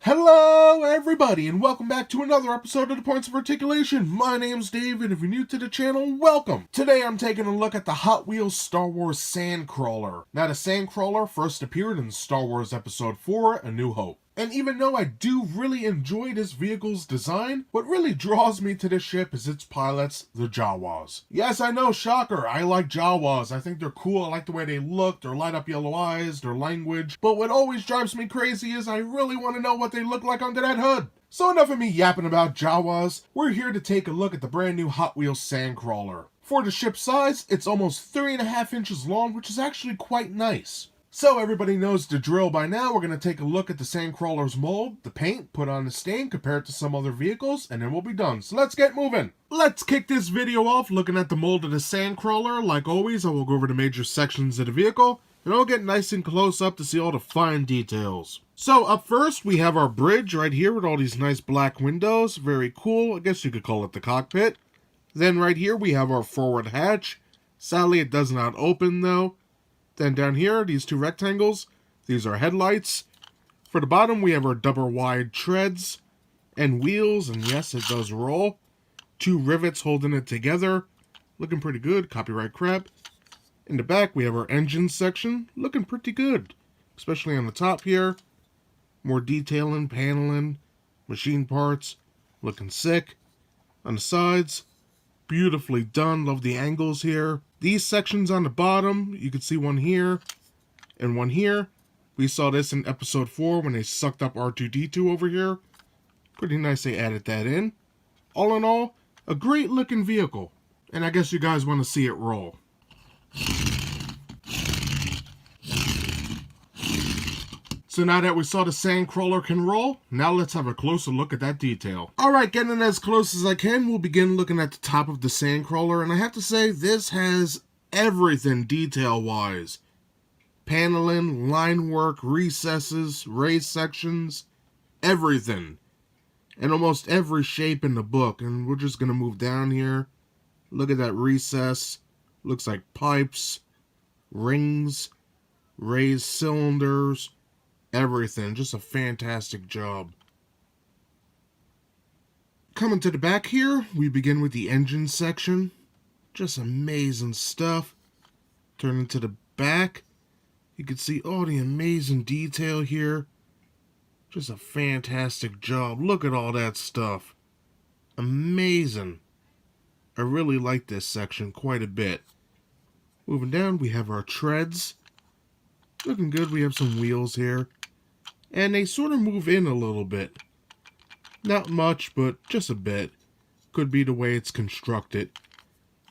Hello everybody and welcome back to another episode of the Points of Articulation. My name's Dave and if you're new to the channel, welcome. Today I'm taking a look at the Hot Wheels Star Wars Sandcrawler. Now the Sandcrawler first appeared in Star Wars Episode 4, A New Hope. And even though I do really enjoy this vehicle's design, what really draws me to this ship is its pilots, the Jawas. Yes, I know, shocker, I like Jawas. I think they're cool, I like the way they look, their light up yellow eyes, their language. But what always drives me crazy is I really want to know what they look like under that hood. So enough of me yapping about Jawas, we're here to take a look at the brand new Hot Wheels Sandcrawler. For the ship size, it's almost 3.5 inches long, which is actually quite nice. So everybody knows the drill by now. We're going to take a look at the Sandcrawler's mold, the paint, put on the stain, compare it to some other vehicles, and then we'll be done. So let's get moving. Let's kick this video off looking at the mold of the Sandcrawler. Like always, I will go over the major sections of the vehicle, and I'll get nice and close up to see all the fine details. So up first, we have our bridge right here with all these nice black windows. Very cool. I guess you could call it the cockpit. Then right here, we have our forward hatch. Sadly, it does not open though. Then down here, these two rectangles, these are headlights. For the bottom, we have our double wide treads and wheels, and yes, it does roll. 2 rivets holding it together, looking pretty good, copyright crap. In the back, we have our engine section, looking pretty good, especially on the top here. More detailing, paneling, machine parts, looking sick. On the sides, beautifully done, love the angles here. These sections on the bottom, you can see one here and one here. We saw this in episode 4 when they sucked up R2-D2 over here. Pretty nice they added that in. All in all, a great looking vehicle. And I guess you guys want to see it roll. So now that we saw the Sandcrawler can roll, now let's have a closer look at that detail. Alright, getting as close as I can, we'll begin looking at the top of the Sandcrawler, and I have to say, this has everything detail-wise. Paneling, line work, recesses, raised sections, everything. And almost every shape in the book, and we're just going to move down here. Look at that recess, looks like pipes, rings, raised cylinders, everything. Just a fantastic job. Coming to the back here, we begin with the engine section. Just amazing stuff. Turning to the back, you can see all the amazing detail here. Just a fantastic job. Look at all that stuff. Amazing. I really like this section quite a bit. Moving down, we have our treads. Looking good. We have some wheels here. And they sort of move in a little bit. Not much, but just a bit. Could be the way it's constructed.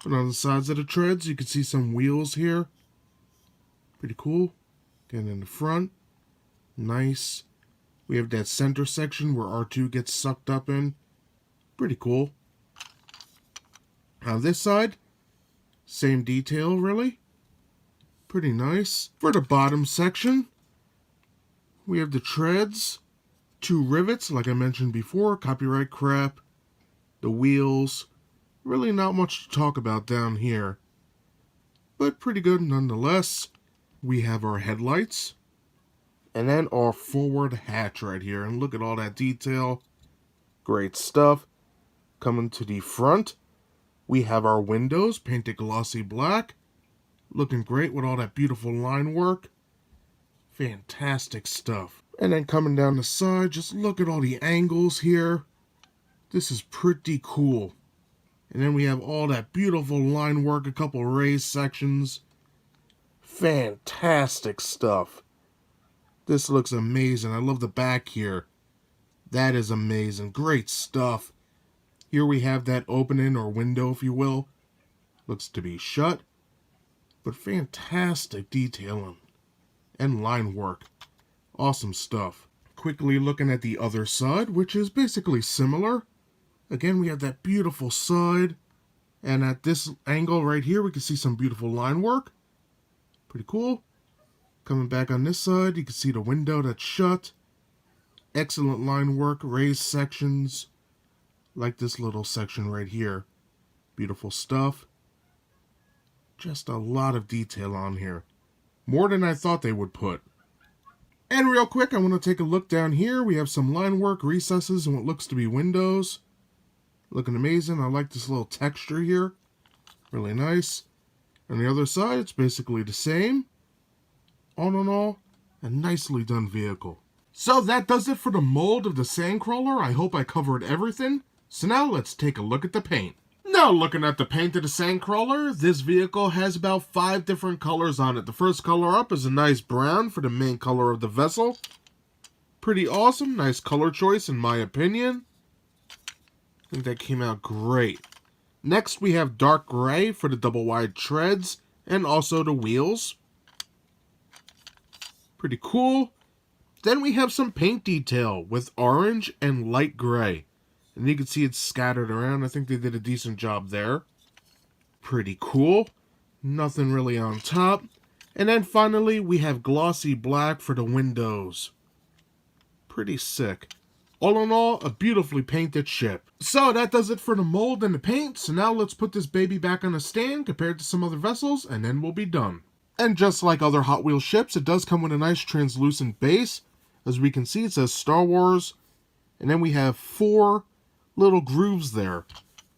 But on the sides of the treads, you can see some wheels here. Pretty cool. Again in the front. Nice. We have that center section where R2 gets sucked up in. Pretty cool. On this side, same detail really. Pretty nice. For the bottom section, we have the treads, 2 rivets, like I mentioned before, copyright crap, the wheels. Really not much to talk about down here, but pretty good nonetheless. We have our headlights, and then our forward hatch right here, and look at all that detail. Great stuff. Coming to the front, we have our windows, painted glossy black. Looking great with all that beautiful line work. Fantastic stuff. And then coming down the side, just look at all the angles here. This is pretty cool. And then we have all that beautiful line work, a couple raised sections. Fantastic stuff. This looks amazing. I love the back here. That is amazing. Great stuff. Here we have that opening or window, if you will. Looks to be shut. But fantastic detailing and line work. Awesome stuff. Quickly looking at the other side, which is basically similar. Again, we have that beautiful side. And at this angle right here, we can see some beautiful line work. Pretty cool. Coming back on this side, you can see the window that's shut. Excellent line work, raised sections. Like this little section right here. Beautiful stuff. Just a lot of detail on here. More than I thought they would put. And real quick, I want to take a look down here. We have some line work, recesses, and what looks to be windows. Looking amazing. I like this little texture here. Really nice. On the other side, it's basically the same. All in all, a nicely done vehicle. So that does it for the mold of the Sandcrawler. I hope I covered everything. So now let's take a look at the paint. Now looking at the paint of the Sandcrawler, this vehicle has about 5 different colors on it. The first color up is a nice brown for the main color of the vessel. Pretty awesome, nice color choice in my opinion. I think that came out great. Next we have dark gray for the double wide treads and also the wheels. Pretty cool. Then we have some paint detail with orange and light gray. And you can see it's scattered around. I think they did a decent job there. Pretty cool. Nothing really on top. And then finally, we have glossy black for the windows. Pretty sick. All in all, a beautifully painted ship. So that does it for the mold and the paint. So now let's put this baby back on a stand compared to some other vessels, and then we'll be done. And just like other Hot Wheels ships, it does come with a nice translucent base. As we can see, it says Star Wars. And then we have 4 little grooves there,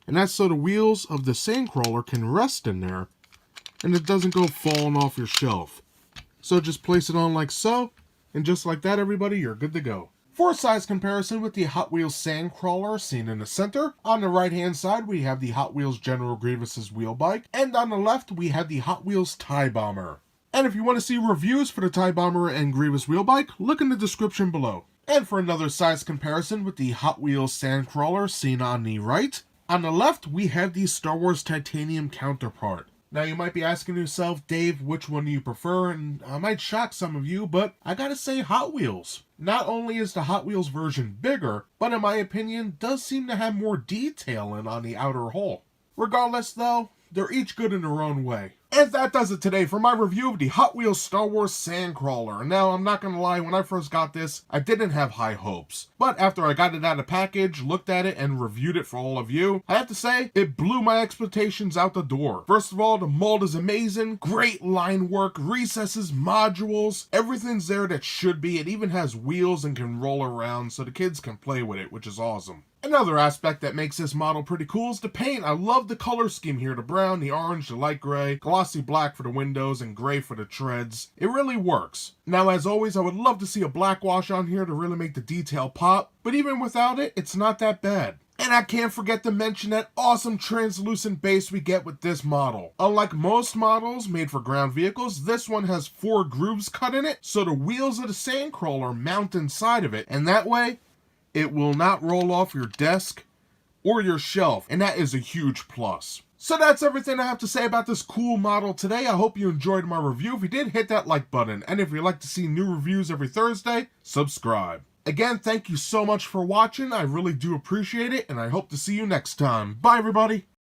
and that's so the wheels of the Sandcrawler can rest in there and it doesn't go falling off your shelf. So just place it on like so, and just like that, everybody, you're good to go. For a size comparison with the Hot Wheels Sandcrawler seen in the center, on the right hand side we have the Hot Wheels General Grievous's wheel bike, and on the left we have the Hot Wheels TIE Bomber. And if you want to see reviews for the TIE Bomber and Grievous wheel bike, look in the description below. And for another size comparison with the Hot Wheels Sandcrawler seen on the right, on the left we have the Star Wars Titanium counterpart. Now you might be asking yourself, Dave, which one do you prefer? And I might shock some of you, but I gotta say Hot Wheels. Not only is the Hot Wheels version bigger, but in my opinion does seem to have more detail in on the outer hull. Regardless though, they're each good in their own way. And that does it today for my review of the Hot Wheels Star Wars Sandcrawler. Now, I'm not gonna lie, when I first got this, I didn't have high hopes. But after I got it out of package, looked at it, and reviewed it for all of you, I have to say, it blew my expectations out the door. First of all, the mold is amazing, great line work, recesses, modules, everything's there that should be. It even has wheels and can roll around so the kids can play with it, which is awesome. Another aspect that makes this model pretty cool is the paint. I love the color scheme here. The brown, the orange, the light gray, glossy black for the windows, and gray for the treads. It really works. Now, as always, I would love to see a black wash on here to really make the detail pop, but even without it, it's not that bad. And I can't forget to mention that awesome translucent base we get with this model. Unlike most models made for ground vehicles, this one has 4 grooves cut in it, so the wheels of the Sandcrawler mount inside of it, and that way, it will not roll off your desk or your shelf, and that is a huge plus. So that's everything I have to say about this cool model today. I hope you enjoyed my review. If you did, hit that like button, and if you'd like to see new reviews every Thursday, subscribe. Again, thank you so much for watching. I really do appreciate it, and I hope to see you next time. Bye, everybody!